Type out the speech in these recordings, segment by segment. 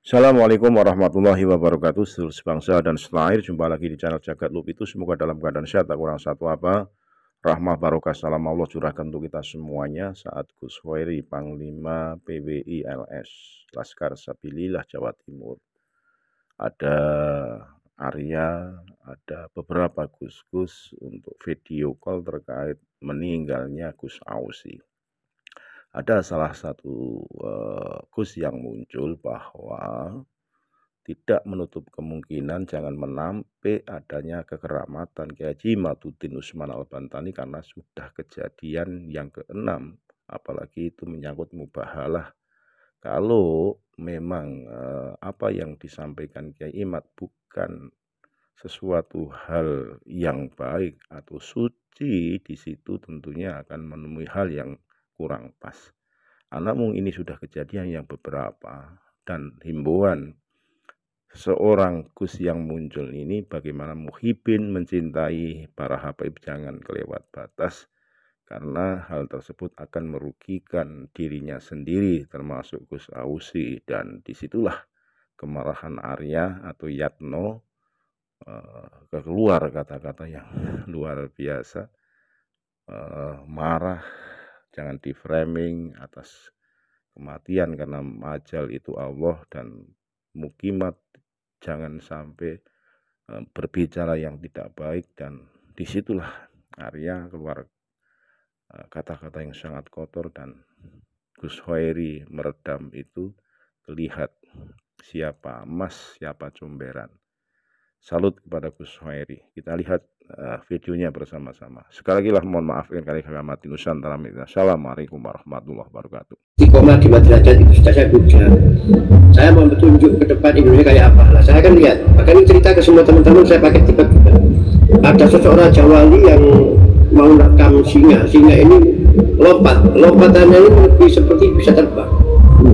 Assalamualaikum warahmatullahi wabarakatuh. Seluruh sebangsa dan setanah air, jumpa lagi di channel Jagat Loop itu. Semoga dalam keadaan sehat, tak kurang satu apa. Rahmah barokah salam Allah curahkan untuk kita semuanya saat Gus Hoeri Panglima PWI LS Laskar Sabilillah Jawa Timur. Ada Arya, ada beberapa Gus-Gus untuk video call terkait meninggalnya Gus Ausi. Ada salah satu Gus yang muncul bahwa tidak menutup kemungkinan jangan menampik adanya kekeramatan Kiai Haji Maduddin Usman Al-Bantani karena sudah kejadian yang ke-6, apalagi itu menyangkut mubahalah. Kalau memang apa yang disampaikan Kiai Imad bukan sesuatu hal yang baik atau suci, di situ tentunya akan menemui hal yang kurang pas. Namun ini sudah kejadian yang beberapa, dan himbauan seorang Gus yang muncul ini bagaimana muhibin mencintai para habaib jangan kelewat batas, karena hal tersebut akan merugikan dirinya sendiri termasuk Gus Ausi. Dan disitulah kemarahan Arya atau Yatno keluar kata-kata yang luar biasa, marah, jangan di framing atas kematian karena ajal itu Allah, dan mukimat jangan sampai berbicara yang tidak baik. Dan disitulah Arya keluar kata-kata yang sangat kotor, dan Gus Hoeri meredam itu. Terlihat siapa emas, siapa comberan. Salut kepada Gus Hoeri. Kita lihat videonya bersama-sama. Sekali lagi mohon maaf kali kami Nusantara. Assalamualaikum warahmatullahi wabarakatuh. Istiqomah di Madrasah itu sudah saya ujar. Saya mau bertunjuk ke depan Indonesia kayak apa. Nah, saya akan lihat. Maka ini cerita ke semua teman-teman, saya pakai tipe juga. Ada seseorang Jawali yang mau rekam singa. Singa ini lompat. Lompatannya ini lebih seperti bisa terbang.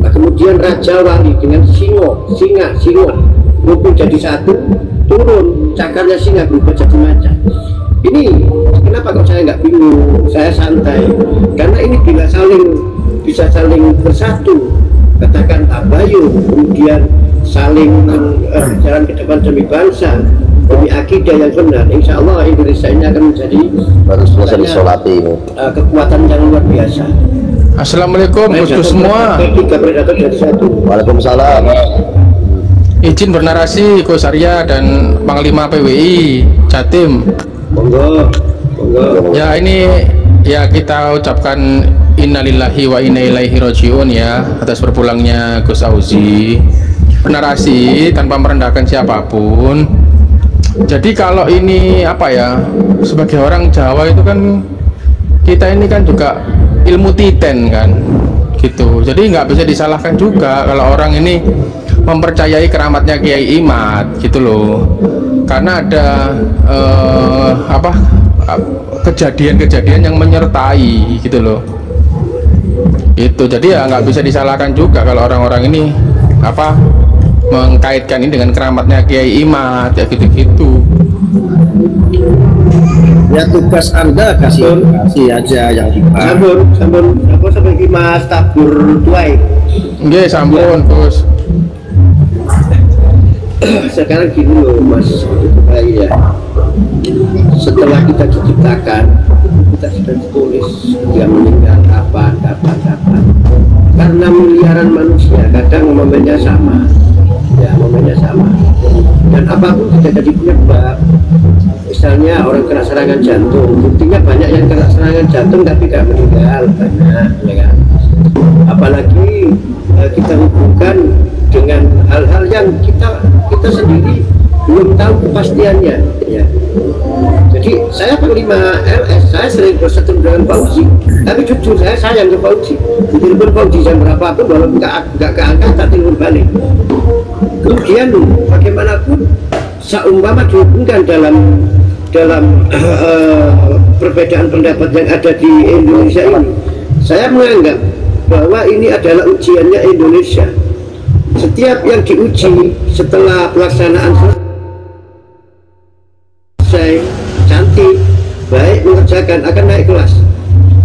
Nah, kemudian Raja Wali dengan singa kumpul jadi satu, turun cakarnya singa berubah jadi macan. Ini kenapa kok saya nggak bingung, saya santai, karena ini bisa saling bersatu, katakan tabayun, kemudian saling jalan ke depan demi bangsa, demi akidah yang benar. Insya Allah Indonesia ini akan menjadi kekuatan yang luar biasa. Assalamualaikum Gus semua. Waalaikumsalam. Izin bernarasi Gus Arya dan Panglima PWI Jatim. Monggo. Ya, ini ya kita ucapkan innalillahi wa inna ilaihi rajiun ya atas berpulangnya Gus Ausi. Bernarasi tanpa merendahkan siapapun. Jadi kalau ini apa ya, sebagai orang Jawa itu kan kita ini kan juga ilmu titen kan gitu. Jadi nggak bisa disalahkan juga kalau orang ini mempercayai keramatnya Kiai Imad gitu loh, karena ada kejadian-kejadian yang menyertai gitu loh. Itu jadi ya nggak bisa disalahkan juga kalau orang-orang ini mengkaitkan ini dengan keramatnya Kiai Imad ya gitu-gitu. Ya tugas Anda kasih aja yang sampun apa sampai ki Mas tabur tuai. Nggih, sampun Gus. Sekarang gini loh Mas ya, setelah kita diciptakan kita sudah ditulis dia meninggal kapan, karena miliaran manusia kadang momennya sama ya, dan apapun tidak jadi penyebab. Misalnya orang kena serangan jantung, buktinya banyak yang kena serangan jantung tapi tidak meninggal, banyak ya kan. Apalagi kita hubungkan dengan hal-hal yang kita sendiri belum tahu kepastiannya ya. Jadi saya Panglima LS, saya sering berseteru dengan Pak Uji, tapi jujur saya sayang ke Pak Uji. Telepon Pak Uji jam berapapun, walaupun nggak keangkat, tak telepon balik. Kemudian bagaimanapun seumpama dihubungkan dalam perbedaan pendapat yang ada di Indonesia ini, saya menganggap bahwa ini adalah ujiannya Indonesia. Setiap yang diuji setelah pelaksanaan selesai, cantik, baik, mengerjakan, akan naik kelas.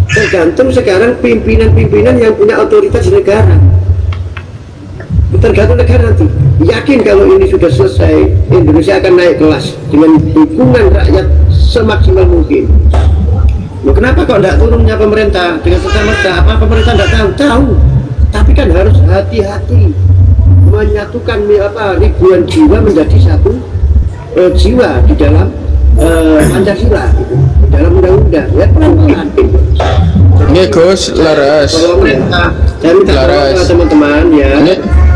Tergantung sekarang pimpinan-pimpinan yang punya otoritas di negara. tergantung negara nanti. Yakin kalau ini sudah selesai, Indonesia akan naik kelas dengan dukungan rakyat semaksimal mungkin. Loh, kenapa kok tidak turunnya pemerintah dengan serta-merta? Apa pemerintah tidak tahu? Tahu, tapi kan harus hati-hati menyatukan ribuan jiwa menjadi satu jiwa di dalam Pancasila, gitu, di dalam undang-undang. Ya pelan-pelan. Ini Gus, leres. Saya minta tolong kepada teman-teman ya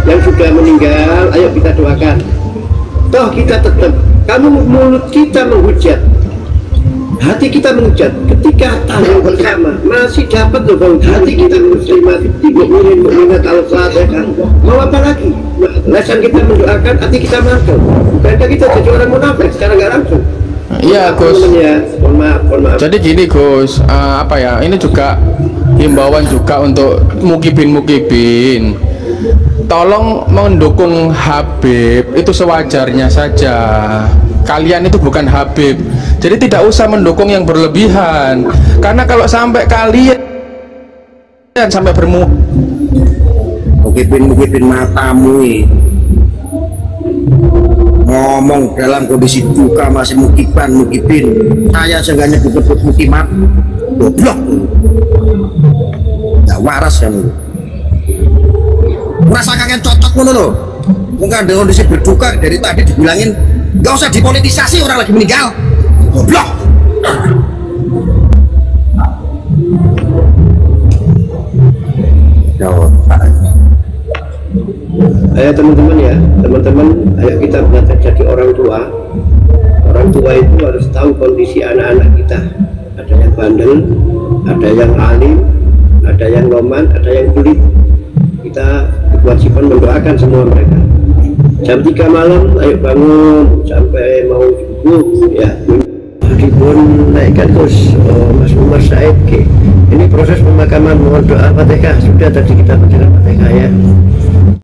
yang sudah meninggal, ayo kita doakan. Toh kita tetap, kamu mulut kita menghujat, hati kita menghujat. Ketika tahu bersama masih dapat loh bau hati kita muslimat, mukminat al-fatihah. Mau apa lagi? Lesan kita mendoakan, hati kita masuk. Bukankah kita jadi orang munafik secara nggak langsung? Iya Gus. Mohon maaf. Jadi gini Gus, ini juga himbauan juga untuk mukibin. Tolong mendukung Habib itu sewajarnya saja. Kalian itu bukan Habib, jadi tidak usah mendukung yang berlebihan. Karena kalau sampai kalian sampai mukibin matamu ngomong dalam kondisi duka masih mukibin. Saya seenggaknya disebut mukimat, goblok, nggak waras kan. Merasa kangen cocok ngono loh. Mungkin ada kondisi berduka dari tadi dibilangin nggak usah dipolitisasi, orang lagi meninggal, goblok. Ayo teman-teman ya, ayo kita belajar jadi orang tua. Orang tua itu harus tahu kondisi anak-anak kita. Ada yang bandel, ada yang alim, ada yang roman, ada yang pelit. Kita kewajiban mendoakan semua mereka. Jam 3 malam, ayo bangun sampai mau subuh ya. Dipun naikkan terus Mas Umar Said. Ini proses pemakaman, mohon doa Fatihah. Sudah tadi kita baca Fatihah ya.